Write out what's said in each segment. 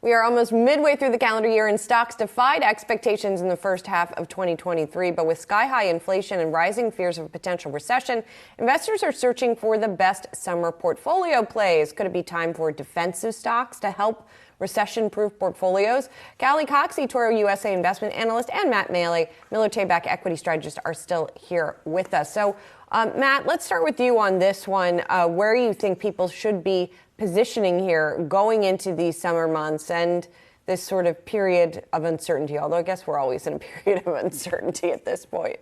We are almost midway through the calendar year, and stocks defied expectations in the first half of 2023. But with sky-high inflation and rising fears of a potential recession, investors are searching for the best summer portfolio plays. Could it be time for defensive stocks to help recession-proof portfolios? Callie Cox, eToro USA investment analyst, and Matt Maley, Miller Tabak equity strategist, are still here with us. So, Matt, let's start with you on this one. Where you think people should be positioning here going into these summer months and this sort of period of uncertainty, although I guess we're always in a period of uncertainty at this point.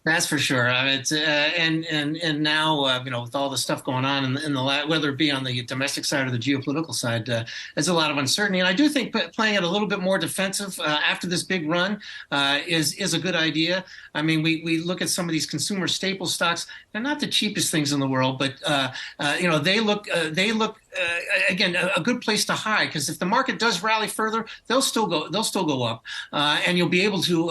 That's for sure. It's and now with all the stuff going on in the whether it be on the domestic side or the geopolitical side, there's a lot of uncertainty. And I do think playing it a little bit more defensive after this big run is a good idea. I mean, we look at some of these consumer staple stocks. They're not the cheapest things in the world, but they look again a good place to hide, because if the market does rally further, they'll still go up, and you'll be able to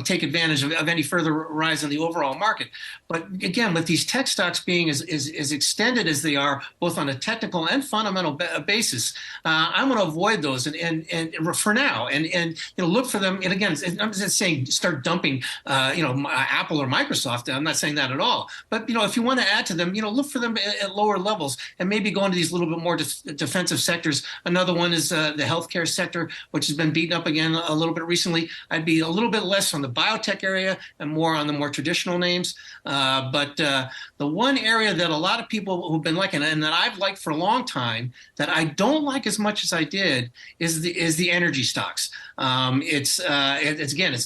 take advantage of any further rise in the overall market. But again, with these tech stocks being as extended as they are, both on a technical and fundamental basis, I'm going to avoid those and for now and look for them. And again, I'm just saying start dumping Apple or Microsoft. I'm not saying that at all. But if you want to add to them, look for them at lower levels and maybe go into these little bit more defensive sectors. Another one is the healthcare sector, which has been beaten up again a little bit recently. I'd be a little bit less on the biotech area and more on the more traditional names. But the one area that a lot of people who've been liking, and that I've liked for a long time, that I don't like as much as I did, is the energy stocks. It's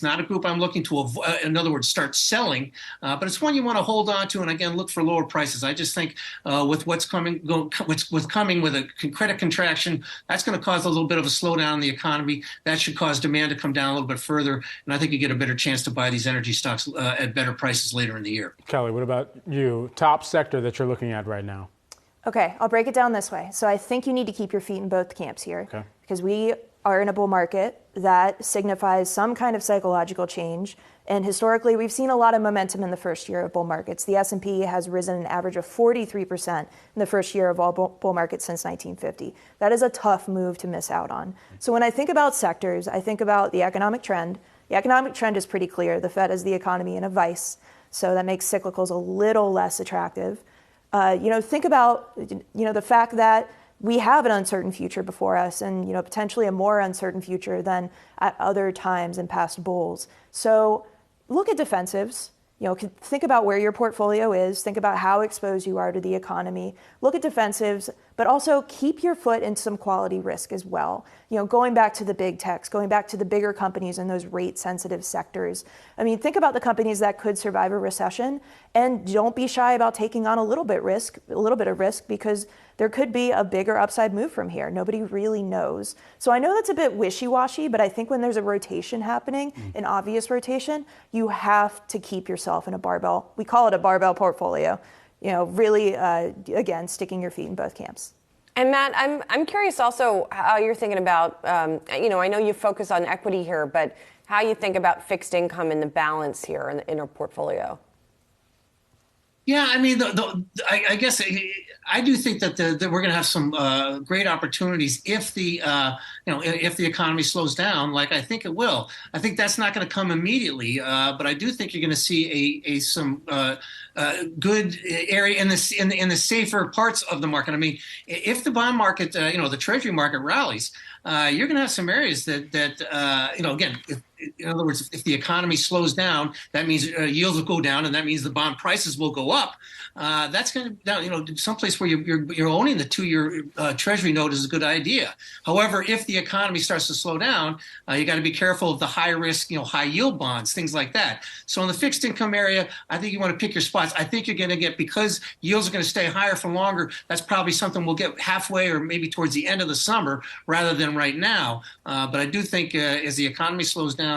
not a group I'm looking to avoid, in other words, start selling, but it's one you want to hold on to, and again, look for lower prices. I just think with what's coming with a credit contraction, that's going to cause a little bit of a slowdown in the economy. That should cause demand to come down a little bit further, and I think you get a better chance to buy these energy stocks at better prices later in the year. Callie, what about you? Top sector that you're looking at right now? Okay, I'll break it down this way. So I think you need to keep your feet in both camps here, because we are in a bull market that signifies some kind of psychological change. And historically, we've seen a lot of momentum in the first year of bull markets. The S&P has risen an average of 43% in the first year of all bull markets since 1950. That is a tough move to miss out on. So when I think about sectors, I think about the economic trend. The economic trend is pretty clear. The Fed is the economy in a vice, so that makes cyclicals a little less attractive. Think about the fact that we have an uncertain future before us, and potentially a more uncertain future than at other times in past bulls. So look at defensives. Think about where your portfolio is. Think about how exposed you are to the economy. Look at defensives, but also keep your foot in some quality risk as well. Going back to the big techs, going back to the bigger companies in those rate-sensitive sectors. I mean, think about the companies that could survive a recession, and don't be shy about taking on a little bit of risk, because there could be a bigger upside move from here. Nobody really knows. So I know that's a bit wishy-washy, but I think when there's a rotation happening, an obvious rotation, you have to keep yourself in a barbell. We call it a barbell portfolio. Really, again, sticking your feet in both camps. And Matt, I'm curious also how you're thinking about, I know you focus on equity here, but how you think about fixed income and the balance here in our portfolio. Yeah, I mean, I guess I do think that we're going to have some great opportunities if the economy slows down, like I think it will. I think that's not going to come immediately, but I do think you're going to see some good area in the safer parts of the market. I mean, if the bond market, the Treasury market rallies, you're going to have some areas that again. In other words, if the economy slows down, that means yields will go down, and that means the bond prices will go up. That's going to, someplace where you're owning the 2-year Treasury note is a good idea. However, if the economy starts to slow down, you got to be careful of the high risk, high yield bonds, things like that. So in the fixed income area, I think you want to pick your spots. I think you're going to get, because yields are going to stay higher for longer, that's probably something we'll get halfway or maybe towards the end of the summer rather than right now. But I do think as the economy slows down,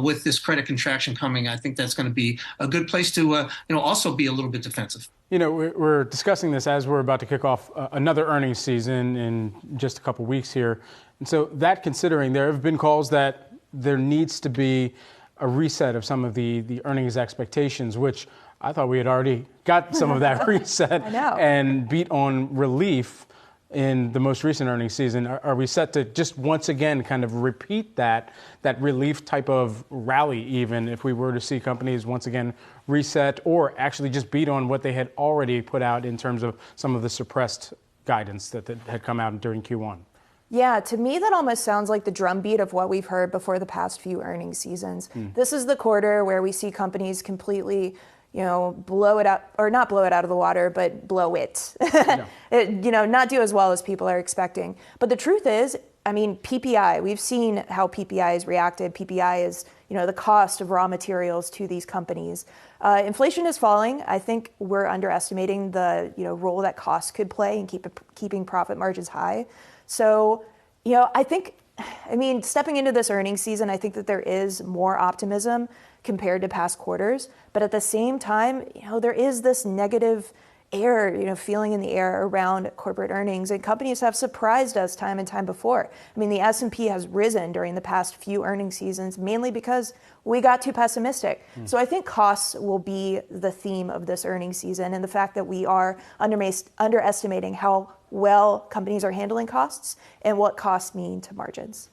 with this credit contraction coming, I think that's going to be a good place to, also be a little bit defensive. We're discussing this as we're about to kick off another earnings season in just a couple weeks here. And so that considering, there have been calls that there needs to be a reset of some of the earnings expectations, which I thought we had already got some of that reset and beat on relief. in the most recent earnings season. Are we set to just once again kind of repeat that relief type of rally, even if we were to see companies once again reset or actually just beat on what they had already put out in terms of some of the suppressed guidance that had come out during Q1? Yeah, to me, that almost sounds like the drumbeat of what we've heard before the past few earnings seasons. This is the quarter where we see companies completely, blow it out, or not blow it out of the water, but blow it. Not do as well as people are expecting. But the truth is, PPI, we've seen how PPI has reacted. PPI is, the cost of raw materials to these companies. Inflation is falling. I think we're underestimating the, role that costs could play in keeping profit margins high. So, stepping into this earnings season, I think that there is more optimism compared to past quarters. But at the same time, there is this negative air, feeling in the air around corporate earnings. And companies have surprised us time and time before. The S&P has risen during the past few earnings seasons, mainly because we got too pessimistic. So I think costs will be the theme of this earnings season, and the fact that we are underestimating how well companies are handling costs and what costs mean to margins.